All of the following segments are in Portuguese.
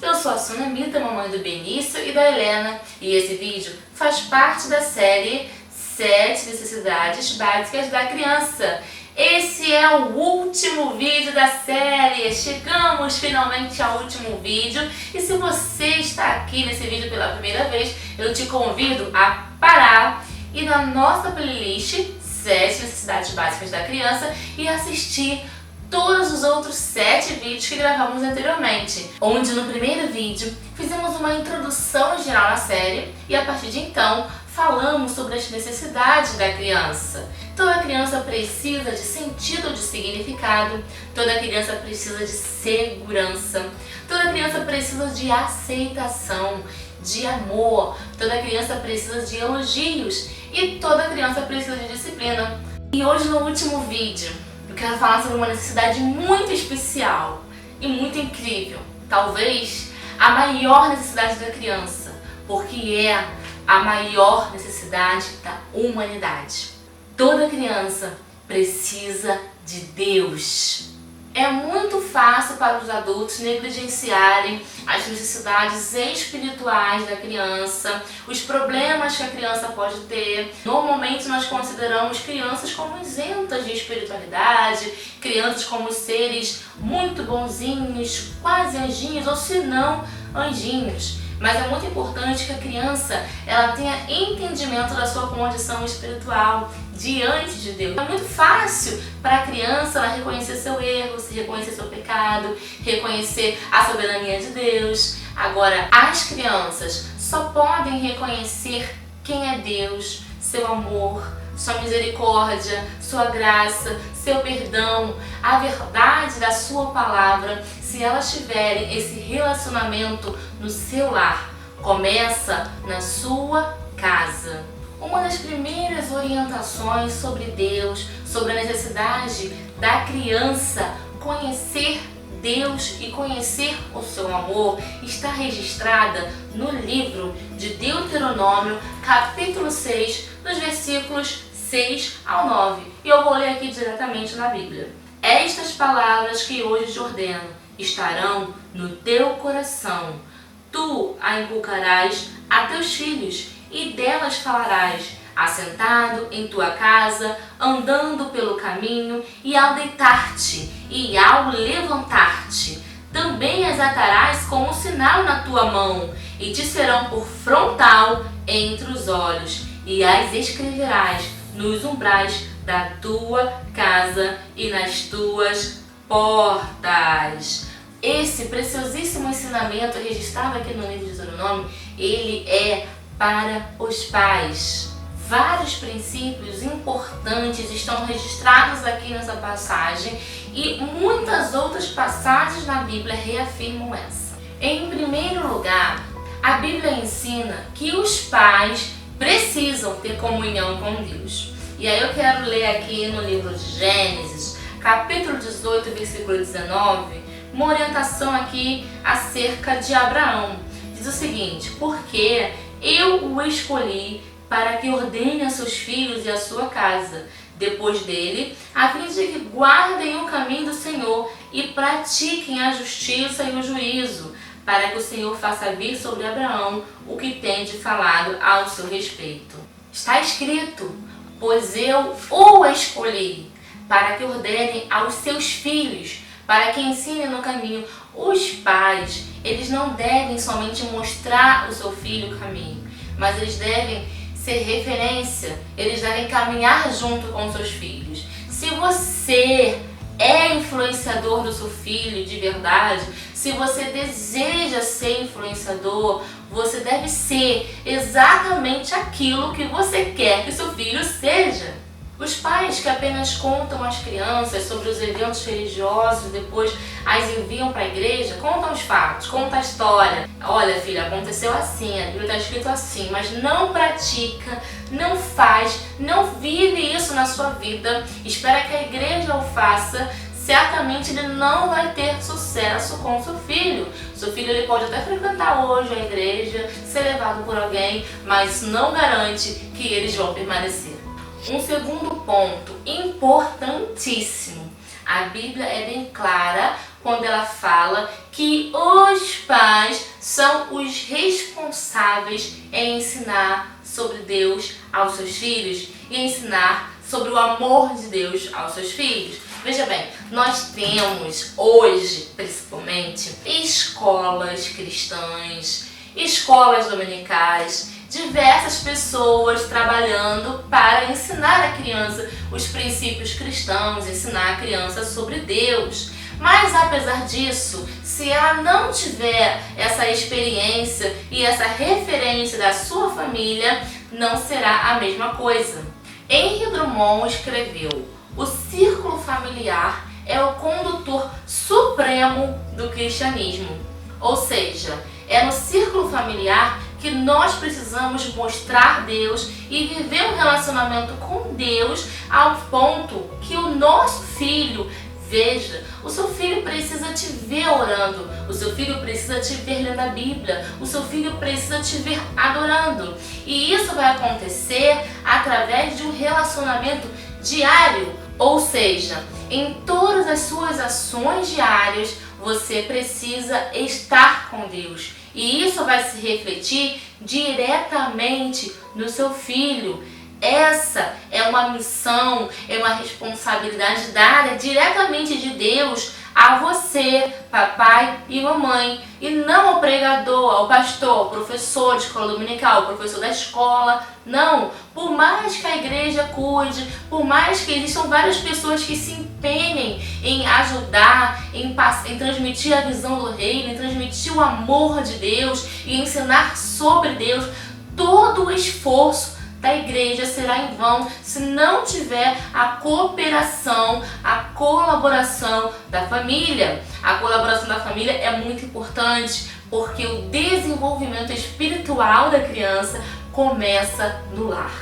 Eu sou a Sunamita, mamãe do Benício e da Helena, e esse vídeo faz parte da série 7 necessidades básicas da criança. Esse é o último vídeo da série, chegamos finalmente ao último vídeo, e se você está aqui nesse vídeo pela primeira vez, eu te convido a parar e na nossa playlist 7 necessidades básicas da criança e assistir todos os outros 7 vídeos que gravamos anteriormente, onde no primeiro vídeo fizemos uma introdução geral na série e a partir de então falamos sobre as necessidades da criança. Toda criança precisa de sentido, de significado, toda criança precisa de segurança, toda criança precisa de aceitação, de amor, toda criança precisa de elogios e toda criança precisa de disciplina. E hoje no último vídeo eu quero falar sobre uma necessidade muito especial e muito incrível, talvez a maior necessidade da criança, porque é a maior necessidade da humanidade. Toda criança precisa de Deus. É muito fácil para os adultos negligenciarem as necessidades espirituais da criança, os problemas que a criança pode ter. Normalmente nós consideramos crianças como isentas de espiritualidade, crianças como seres muito bonzinhos, quase anjinhos, ou se não, anjinhos. Mas é muito importante que a criança ela tenha entendimento da sua condição espiritual diante de Deus. É muito fácil para a criança ela reconhecer seu erro, se reconhecer seu pecado, reconhecer a soberania de Deus. Agora, as crianças só podem reconhecer quem é Deus, seu amor, sua misericórdia, sua graça, seu perdão, a verdade da sua palavra, se elas tiverem esse relacionamento no seu lar. Começa na sua casa. Uma das primeiras orientações sobre Deus, sobre a necessidade da criança conhecer Deus e conhecer o seu amor, está registrada no livro de Deuteronômio, capítulo 6, nos versículos 6 ao 9. E eu vou ler aqui diretamente na Bíblia. Estas palavras que hoje te ordeno estarão no teu coração. Tu a inculcarás a teus filhos e delas falarás, assentado em tua casa, andando pelo caminho e ao deitar-te e ao levantar-te. Também as atarás como sinal na tua mão e te serão por frontal entre os olhos e as escreverás nos umbrais da tua casa e nas tuas portas. Esse preciosíssimo ensinamento registrado aqui no livro de Deuteronômio, ele é para os pais. Vários princípios importantes estão registrados aqui nessa passagem e muitas outras passagens na Bíblia reafirmam essa. Em primeiro lugar, a Bíblia ensina que os pais precisam ter comunhão com Deus. E aí eu quero ler aqui no livro de Gênesis, capítulo 18, versículo 19, uma orientação aqui acerca de Abraão. Diz o seguinte: porque eu o escolhi para que ordene a seus filhos e a sua casa, depois dele, a fim de que guardem o caminho do Senhor e pratiquem a justiça e o juízo, para que o Senhor faça vir sobre Abraão o que tem de falado ao seu respeito. Está escrito: pois eu o escolhi para que ordene aos seus filhos, para que ensine no caminho. Os pais, eles não devem somente mostrar o seu filho o caminho, mas eles devem ser referência, eles devem caminhar junto com seus filhos. Se você é influenciador do seu filho de verdade, se você deseja ser influenciador, você deve ser exatamente aquilo que você quer que seu filho seja. Os pais que apenas contam às crianças sobre os eventos religiosos, depois as enviam para a igreja, contam os fatos, contam a história. Olha, filha, aconteceu assim, a Bíblia está escrito assim, mas não pratica, não faz, não vive isso na sua vida, espera que a igreja o faça. Certamente ele não vai ter sucesso com seu filho. Seu filho ele pode até frequentar hoje a igreja, ser levado por alguém, mas não garante que eles vão permanecer. Um segundo ponto importantíssimo: a Bíblia é bem clara quando ela fala que os pais são os responsáveis em ensinar sobre Deus aos seus filhos e ensinar sobre o amor de Deus aos seus filhos. Veja bem, nós temos hoje, principalmente, escolas cristãs, escolas dominicais, diversas pessoas trabalhando para ensinar a criança os princípios cristãos, ensinar a criança sobre Deus. Mas apesar disso, se ela não tiver essa experiência e essa referência da sua família, não será a mesma coisa. Henri Drummond escreveu: o círculo familiar é o condutor supremo do cristianismo. Ou seja, é no círculo familiar que nós precisamos mostrar Deus e viver um relacionamento com Deus ao ponto que o nosso filho veja. O seu filho precisa te ver orando, o seu filho precisa te ver lendo a Bíblia, o seu filho precisa te ver adorando. E isso vai acontecer através de um relacionamento diário, ou seja, em todas as suas ações diárias você precisa estar com Deus. E isso vai se refletir diretamente no seu filho. Essa é uma missão, é uma responsabilidade dada diretamente de Deus a você, papai e mamãe, e não ao pregador, ao pastor, ao professor de escola dominical, ao professor da escola. Não, por mais que a igreja cuide, por mais que existam várias pessoas que se empenhem em ajudar, em transmitir a visão do reino, em transmitir o amor de Deus e ensinar sobre Deus, todo o esforço da igreja será em vão se não tiver a cooperação, a colaboração da família. A colaboração da família é muito importante porque o desenvolvimento espiritual da criança começa no lar.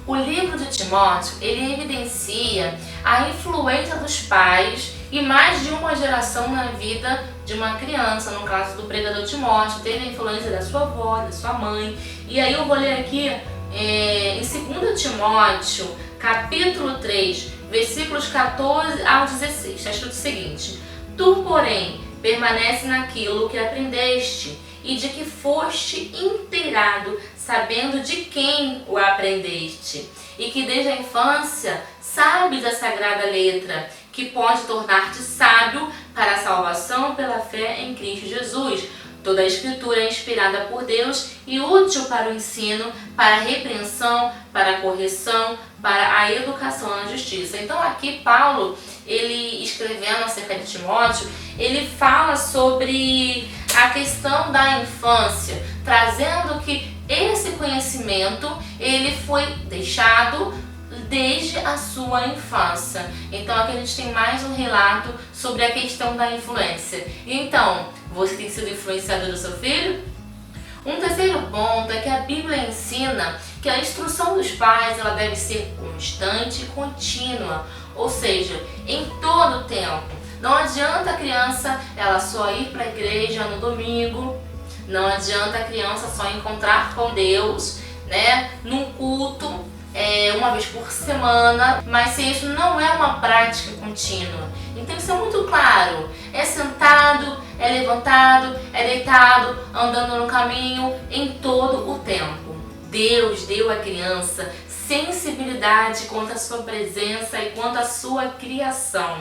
O livro de Timóteo, ele evidencia a influência dos pais e mais de uma geração na vida de uma criança. No caso do pregador Timóteo, teve a influência da sua avó, da sua mãe. E aí eu vou ler aqui em 2 Timóteo, capítulo 3, versículos 14 ao 16, está escrito o seguinte: tu, porém, permanece naquilo que aprendeste e de que foste inteirado, sabendo de quem o aprendeste, e que desde a infância sabes a sagrada letra, que pode tornar-te sábio para a salvação pela fé em Cristo Jesus. Toda a Escritura é inspirada por Deus e útil para o ensino, para a repreensão, para a correção, para a educação na justiça. Então aqui Paulo, ele escrevendo acerca de Timóteo, ele fala sobre a questão da infância, trazendo que esse conhecimento ele foi deixado desde a sua infância. Então aqui a gente tem mais um relato sobre a questão da influência. Então, você tem sido influenciado do seu filho? Um terceiro ponto é que a Bíblia ensina que a instrução dos pais ela deve ser constante e contínua, ou seja, em todo o tempo. Não adianta a criança ela só ir para a igreja no domingo, não adianta a criança só encontrar com Deus, num culto, uma vez por semana, mas se isso não é uma prática contínua. Então isso é muito claro, é sentado, é levantado, é deitado, andando no caminho, em todo o tempo. Deus deu à criança sensibilidade quanto à sua presença e quanto à sua criação.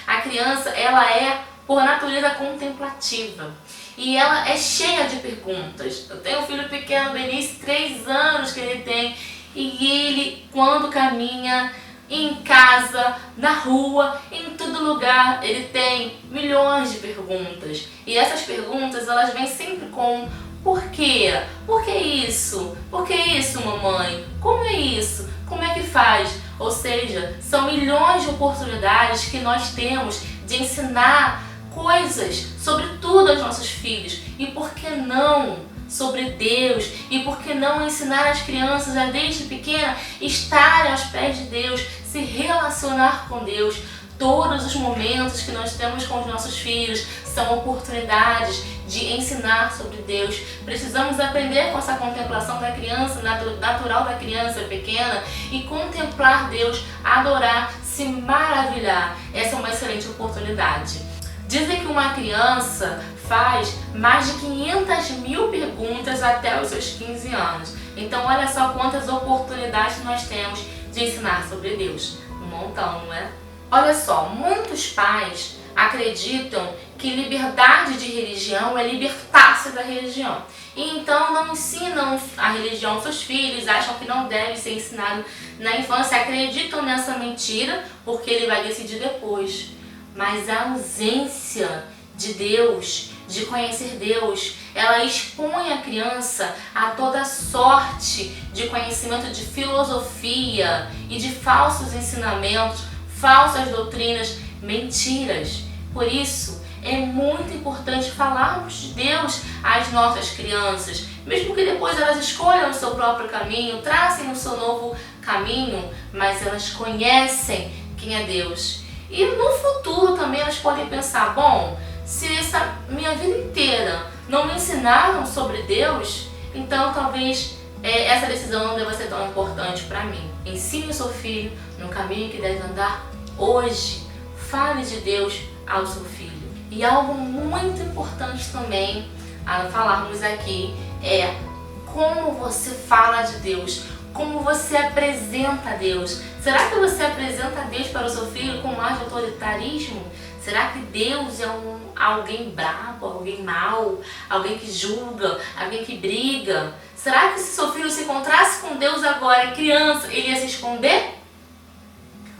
A criança, ela é por natureza contemplativa e ela é cheia de perguntas. Eu tenho um filho pequeno, Benício, 3 anos que ele tem, e ele, quando caminha em casa, na rua, em todo lugar, ele tem milhões de perguntas. E essas perguntas, elas vêm sempre com por quê? Por que isso? Por que isso, mamãe? Como é isso? Como é que faz? Ou seja, são milhões de oportunidades que nós temos de ensinar coisas sobre tudo aos nossos filhos. E por que não sobre Deus? E por que não ensinar as crianças a desde pequena estarem aos pés de Deus, se relacionar com Deus? Todos os momentos que nós temos com os nossos filhos são oportunidades de ensinar sobre Deus. Precisamos aprender com essa contemplação da criança, natural da criança pequena, e contemplar Deus, adorar, se maravilhar. Essa é uma excelente oportunidade. Dizem que uma criança faz mais de 500 mil perguntas até os seus 15 anos. Então olha só quantas oportunidades nós temos de ensinar sobre Deus. Um montão, não é? Olha só, muitos pais acreditam que liberdade de religião é libertar-se da religião. E então não ensinam a religião aos seus filhos, acham que não deve ser ensinado na infância, acreditam nessa mentira porque ele vai decidir depois. Mas a ausência de Deus, de conhecer Deus, ela expõe a criança a toda sorte de conhecimento de filosofia e de falsos ensinamentos, falsas doutrinas, mentiras. Por isso, é muito importante falarmos de Deus às nossas crianças, mesmo que depois elas escolham o seu próprio caminho, tracem o seu novo caminho, mas elas conhecem quem é Deus. E no futuro também elas podem pensar, bom, se essa minha vida inteira não me ensinaram sobre Deus, então talvez essa decisão não deva ser tão importante para mim. Ensine o seu filho no caminho que deve andar hoje. Fale de Deus ao seu filho. E algo muito importante também a falarmos aqui é como você fala de Deus, como você apresenta Deus. Será que você apresenta Deus para o seu filho com mais autoritarismo? Será que Deus é alguém bravo, alguém mau, alguém que julga, alguém que briga? Será que se seu filho se encontrasse com Deus agora, criança, ele ia se esconder?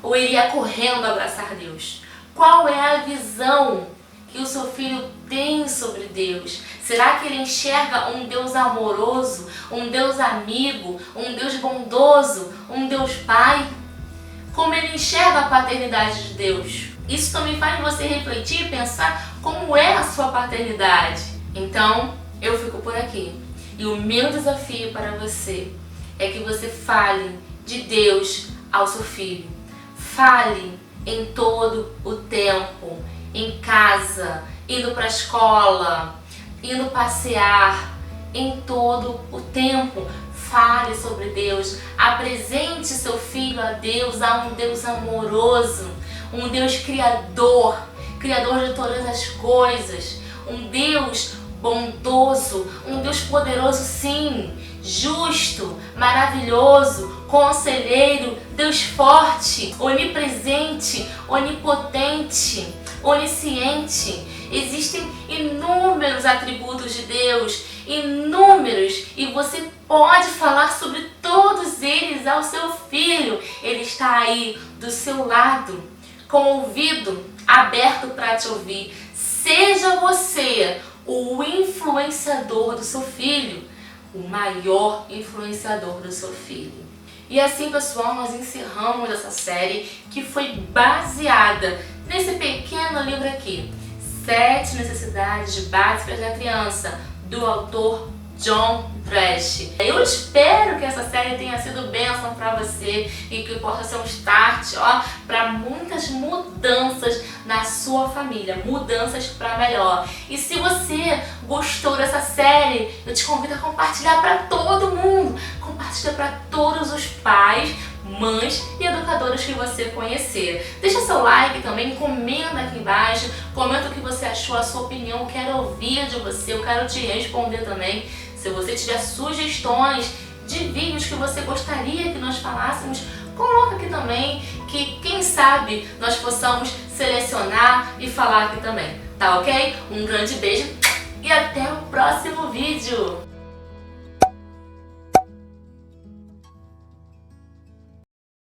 Ou ele ia correndo abraçar Deus? Qual é a visão que o seu filho tem sobre Deus? Será que ele enxerga um Deus amoroso, um Deus amigo, um Deus bondoso, um Deus pai? Como ele enxerga a paternidade de Deus? Isso também faz você refletir e pensar como é a sua paternidade. Então, eu fico por aqui. E o meu desafio para você é que você fale de Deus ao seu filho. Fale em todo o tempo, em casa, indo para a escola, indo passear, em todo o tempo. Fale sobre Deus, apresente seu filho a Deus, a um Deus amoroso, um Deus criador, criador de todas as coisas, um Deus bondoso, um Deus poderoso sim, justo, maravilhoso, conselheiro, Deus forte, onipresente, onipotente, onisciente. Existem inúmeros atributos de Deus, inúmeros, e você pode falar sobre todos eles ao seu filho. Ele está aí do seu lado, com o ouvido aberto para te ouvir. Seja você o influenciador do seu filho, o maior influenciador do seu filho. E assim, pessoal, nós encerramos essa série que foi baseada nesse pequeno livro aqui, 7 necessidades básicas da criança, do autor John Trash. Eu espero que essa série tenha sido bênção para você e que possa ser um start para muitas mudanças na sua família, mudanças para melhor. E se você gostou dessa série, eu te convido a compartilhar para todo mundo. Compartilha para todos os pais, mães e educadores que você conhecer. Deixa seu like também, comenta aqui embaixo, comenta o que você achou, a sua opinião, eu quero ouvir de você, eu quero te responder também. Se você tiver sugestões de vídeos que você gostaria que nós falássemos, coloca aqui também, que quem sabe nós possamos selecionar e falar aqui também, tá ok? Um grande beijo e até o próximo vídeo!